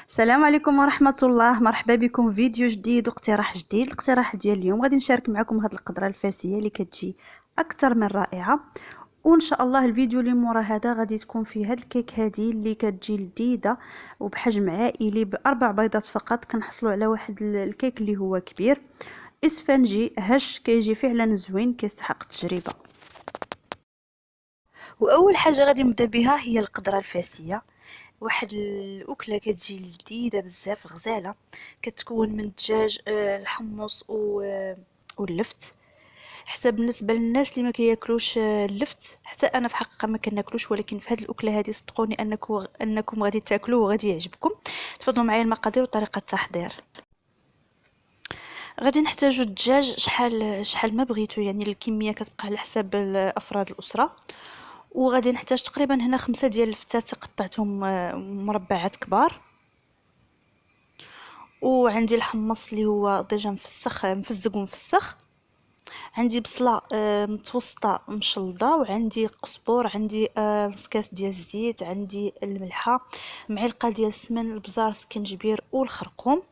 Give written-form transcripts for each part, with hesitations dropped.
السلام عليكم ورحمة الله. مرحبا بكم فيديو جديد واقتراح جديد. الاقتراح ديال اليوم غادي نشارك معكم هاد القدرة الفاسية اللي كتجي اكثر من رائعة. وان شاء الله الفيديو اللي مورا هذا غادي تكون فيه هاد الكيك هادي اللي كتجي لذيذة وبحجم عائلي باربع بيضات فقط كنحصلوا على واحد الكيك اللي هو كبير اسفنجي هش، كيجي فعلا زوين كيستحق التجربة. واول حاجة غادي نبدا بها هي القدرة الفاسية، واحد الاكله كتجي لذيذه بزاف غزاله، كتكون من الدجاج الحمص واللفت. حتى بالنسبه للناس اللي ما كياكلوش اللفت، حتى انا في حقيقه ما كناكلوش، ولكن في هذه الاكله هذه صدقوني انكم غادي تاكلوه وغادي يعجبكم. تفضلوا معايا المقادير وطريقه التحضير. غادي نحتاجو الدجاج شحال ما بغيتو، يعني الكميه كتبقى على حساب افراد الاسره. وغادي نحتاج تقريبا هنا 5 ديال الفتات قطعتهم مربعات كبار. وعندي الحمص اللي هو ديجا مفزق ومفسخ. عندي بصله متوسطه مشلضه، وعندي قزبور، عندي نص كاس ديال الزيت، عندي الملحه، معلقه ديال السمن، البزار، سكنجبير والخرقوم.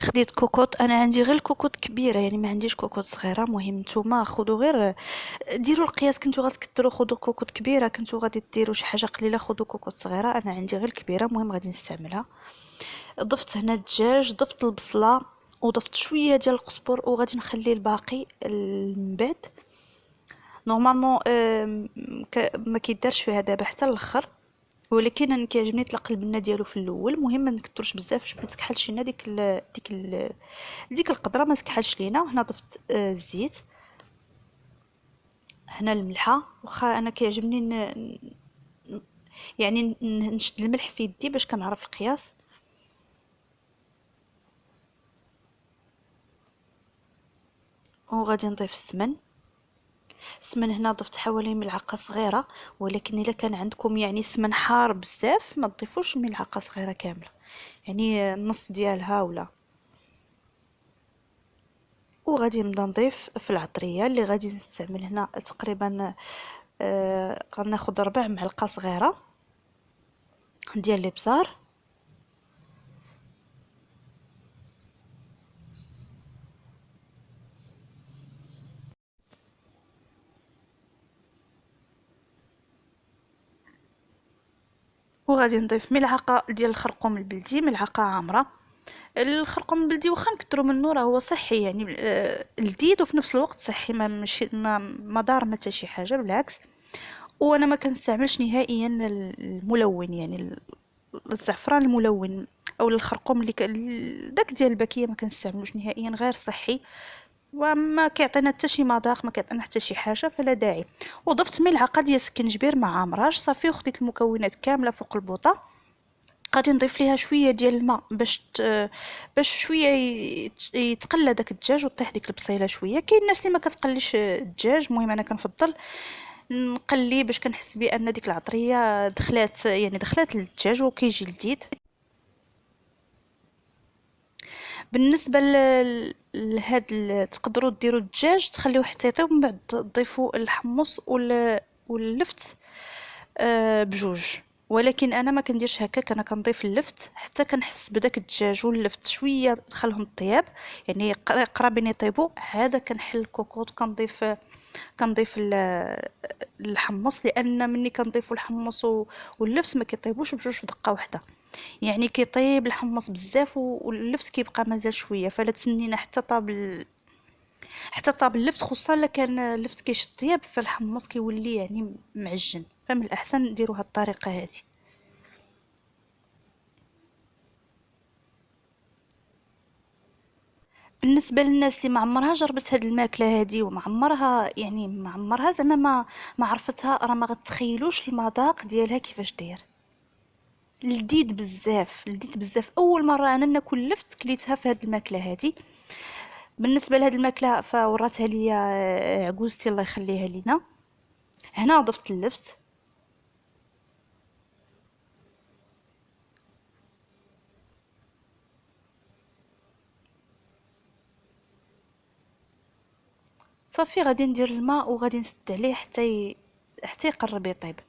خديت كوكوط، انا عندي غير الكوكوط كبيره، يعني ما عنديش كوكوط صغيره. مهم نتوما خذوا غير ديروا القياس، كنتو غتكثروا خذوا كوكوط كبيره، كنتو غادي ديروا شي حاجه قليله خذوا كوكوط صغيره. انا عندي غير الكبيره، مهم غادي نستعملها. ضفت هنا الدجاج، ضفت البصله، وضفت شويه ديال القزبر، وغادي نخلي الباقي من بعد. نورمالمون ما كيدارش فيها دابا حتى الاخر، ولكن انا كيعجبني يطلق البنه ديالو في الاول. مهم ما نكثرش بزاف باش ما تكحلش لينا ديك القدره، ما تكحلش لينا. هنا ضفت الزيت، هنا الملحه. واخا انا كيعجبني يعني نشد الملح في يدي باش كنعرف القياس. وغادي نضيف السمن هنا ضفت حوالي ملعقه صغيره، ولكن الا كان عندكم يعني السمن حار بزاف ما تضيفوش ملعقه صغيره كامله، يعني نص ديالها ولا. وغادي نبدا نضيف في العطريه اللي غادي نستعمل هنا تقريبا غناخد 4 معالق صغيره ديال الابزار. وغادي نضيف ملعقه ديال الخرقوم البلدي، ملعقه عامره. الخرقوم البلدي واخا نكثروا منه راه هو صحي، يعني لذيذ وفي نفس الوقت صحي، ما ماشي ما ضار ما حتى شي حاجه، بالعكس. وانا ما كنستعملش نهائيا الملون، يعني الزعفران الملون او الخرقوم داك ديال الباكيه ما كنستعملوش نهائيا، غير صحي وما كيعطينا حتى شي مذاق، ما كيعطينا حتى شي حاجه، فلا داعي. وضفت ملعقه ديال السكنجبير مع عمراج صافي، وخديت المكونات كامله فوق البوطه. غادي نضيف ليها شويه ديال الماء باش شويه يتقلى داك الدجاج وطيح ديك البصيله شويه. كاين الناس اللي ما كتقليش الدجاج، المهم انا كنفضل نقلي باش كنحس بان ديك العطريه دخلات للدجاج وكيجي لذيذ. بالنسبه لهاد تقدروا ديروا الدجاج تخليوه حتى يطيب، من بعد تضيفوا الحمص واللفت بجوج. ولكن انا ما كنديرش هكاك، انا كنضيف اللفت حتى كنحس بداك الدجاج واللفت شويه دخلهم الطياب، يعني قرابين يطيبوا. هذا كنحل الكوكوط، كنضيف الحمص، لان ملي كنضيفوا الحمص واللفت ما كيطيبوش بجوج في دقه واحده، يعني كيطيب الحمص بزاف واللفت كيبقى مازال شويه. فلا تسنينا حتى طاب اللفت، خصوصا الا كان اللفت كيشد طياب، فالحمص كيولي يعني معجن. فمن الاحسن نديروا هاد الطريقه هذه. بالنسبه للناس اللي ما عمرها جربت هاد الماكله هذه وما عمرها زعما ما عرفتها، راه ما غتخيلوش المذاق ديالها كيفاش داير. لذيذ بزاف، لذيذ بزاف. اول مره انا ناكل لفت كليتها في هاد الماكله هذه. بالنسبه لهاد الماكله فوراتها ليا عجوزتي الله يخليها لينا. هنا ضفت اللفت، صافي. غادي ندير الماء وغادي نسد عليه حتى يقرب يطيب.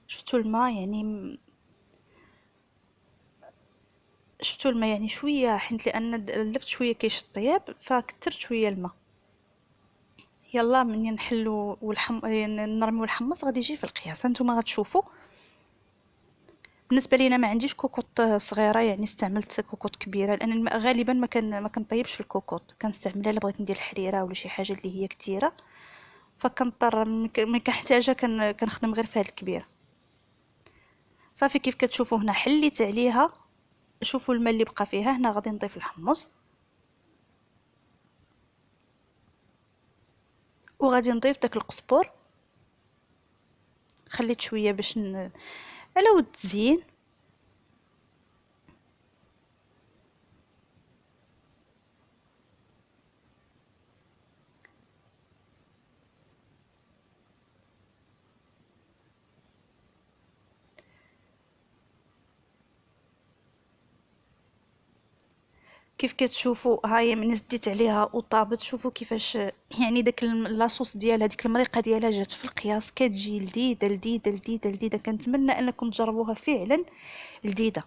شفتوا الماء يعني شفتوا الماء يعني شويه، حيت لان لفت شويه كيش الطياب فكترت شويه الماء. يلا مني نحلو نرميو الحمص غادي يجي في القياس، هانتوما غتشوفوا. بالنسبه لينا ما عنديش كوكوط صغيره، يعني استعملت كوكوط كبيره، لان الماء غالبا ما كنطيبش في الكوكوط، كنستعملها الا بغيت ندير الحريره ولا شي حاجه اللي هي كتيره، فكنضطر ملي كنحتاجها كنخدم غير في هاد الكبيره. صافي كيف كتشوفوا هنا حليت عليها. شوفوا الماء اللي بقى فيها، هنا غادي نضيف الحمص وغادي نضيف داك القزبور. خليت شويه باش على ود تزيين. كيف كتشوفوا هاهي من زديت عليها وطابت، شوفوا كيفاش يعني داك لاصوص ديالها، ديك المريقه ديالها جات في القياس، كتجي لذيذه لذيذه لذيذه لذيذه. كنتمنى انكم تجربوها فعلا لذيذه.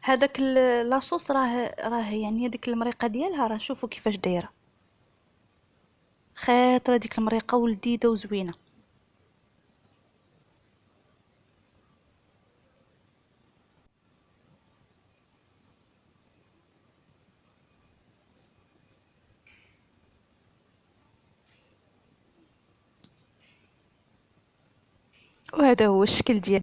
هذاك لاصوص راه يعني هذيك المريقه ديالها، راه شوفوا كيفاش دايره خاطره ديك المريقه ولذيذه وزوينه. وهذا هو الشكل ديال